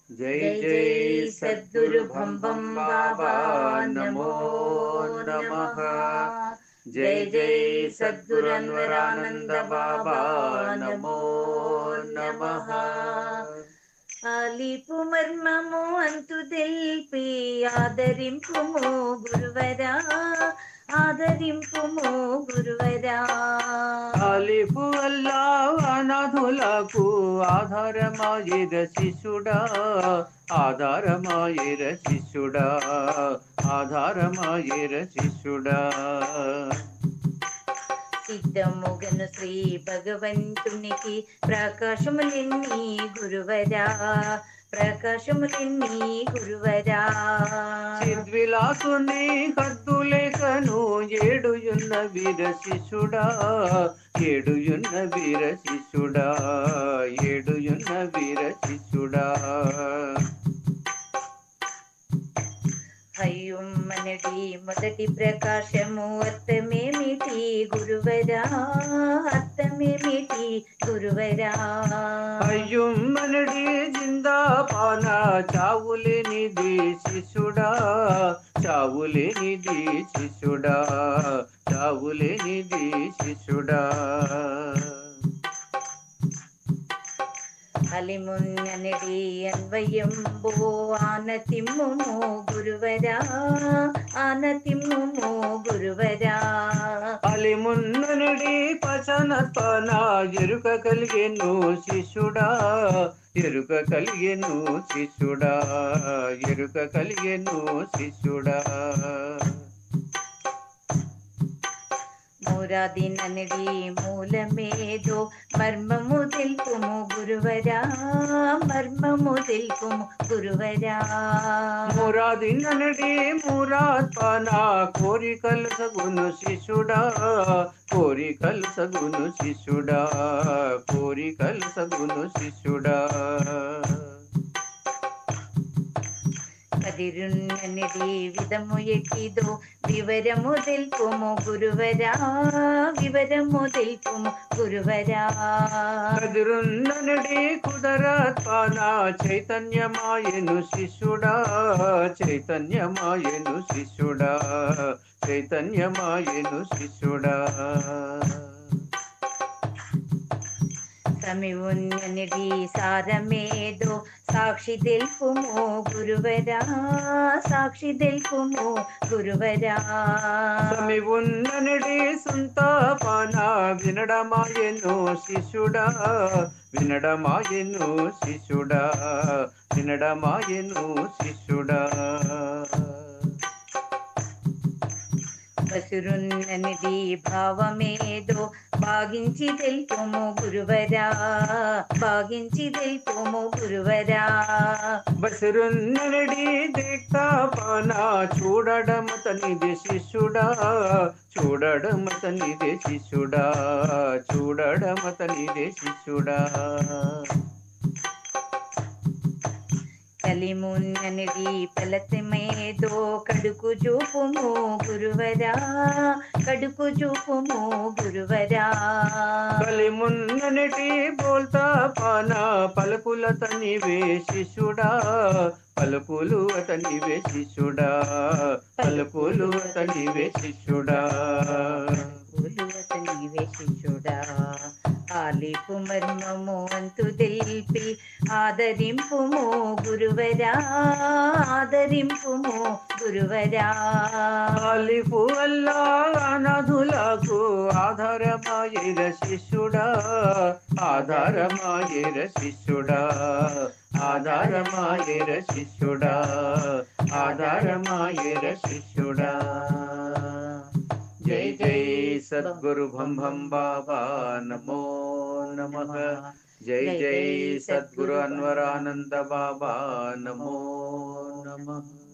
जय जय सद्गुरु भम भम बाबा नमो नमः। जय जय सद्गुरु अनवरानंद बाबा नमो नमः। आलिपु मर्ममु अंतु तेल्पि आदरिंपुमु गुरुवरा आदरिंपुमु गुरुवरा। आलिपु अल्लाह अनाथुలకు ఆధారమాయిర శిష్యుడా ఆధారమాయిర శిష్యుడా ఆధారమాయిర శిష్యుడా। సిద్ధముగను శ్రీ భగవంతునికి ప్రకాశములెన్ని గురువరా ప్రకాశములెన్ని గురువరా। సిద్విలాసుని హద్దులేకను ఏడుయున్న వీర శిష్యుడా ఏడుయున్న వీర శిష్యుడా ఏడుయున్న వీర శిష్యుడా। అయ్యుమ్మనడి మొదటి ప్రకాశము అర్థమేమిటి గురువరా అర్థమేమిటి గురువరా। అయ్యుమ్మనడి జిందాపాన చావులేనిది శిష్యుడా చావులేనిది శిష్యుడా చావులేనిది శిష్యుడా। అలిమున్ననడి అన్వయంబో ఆనతిమ్ముము గురువరా ఆనతిమ్ముము గురువరా। అలిమున్ననడి పచనత్వన ఎరుక కలిగెను శిష్యుడా ఎరుక కలిగెను శిష్యుడా ఎరుక కలిగెను శిష్యుడా। మూరాదిననడి మూలమేదో మర్మము తెలుపుము గురువరా మర్మము తెలుపుము గురువరా। మురాదిననడి మురాత్మన కోరికలు సగును శిష్యుడా కోరికలు సగును శిష్యుడా కోరికలు సగును శిష్యుడా। కదిరున్ననడి విధము ఎట్టిదో వివరము తెలుపుము గురువరా వివరము తెలుపుము గురువరా। కదిరున్ననడి కుదరత్వన చైతన్యమాయను శిష్యుడా చైతన్యమాయను శిష్యుడా చైతన్యమాయను శిష్యుడా। సమివున్ననడి సారమేదో సాక్షి తెలుపుము గురువరా సాక్షి తెలుపుము గురువరా। సమివున్ననడి సంతాపన వినడమాయను శిష్యుడా వినడమాయను శిష్యుడా వినడమాయను శిష్యుడా। బసురున్ననడి భావమేదో భాగించి తెలుపుము గురువరా భాగించి తెలుపుము గురువరా। బసురున్ననడి దీక్షాపాన చూడడమతనిది శిష్యుడా చూడడమతనిది శిష్యుడా చూడడమతనిది శిష్యుడా। కలిమున్ననడి ఫలతమేదో కడుకు చూపుము గురువరా కడుకు చూపుము గురువరా। కలిమున్ననటి బోల్తా పాన పలుకుల తనివే శిష్యుడా పలుకులు అతనివే శిష్యుడా పలుకులు అతనివే శిష్యుడా అతనివే శిష్యుడా। ఆలిపు మర్మము అంతు తెలిపి ఆదరింపుము గురువరా ఆదరింపుము గురువరా। ఆలిపు అల్లా అనాథులకు ఆధారమాయిర శిష్యుడా ఆధారమాయిర శిష్యుడా ఆధారమాయిర శిష్యుడా ఆధారమాయిర శిష్యుడా। जय जय सद्गुरु भम भम बाबा नमो नमः। जय जय सद्गुरु अनवरानंद बाबा नमो नमः।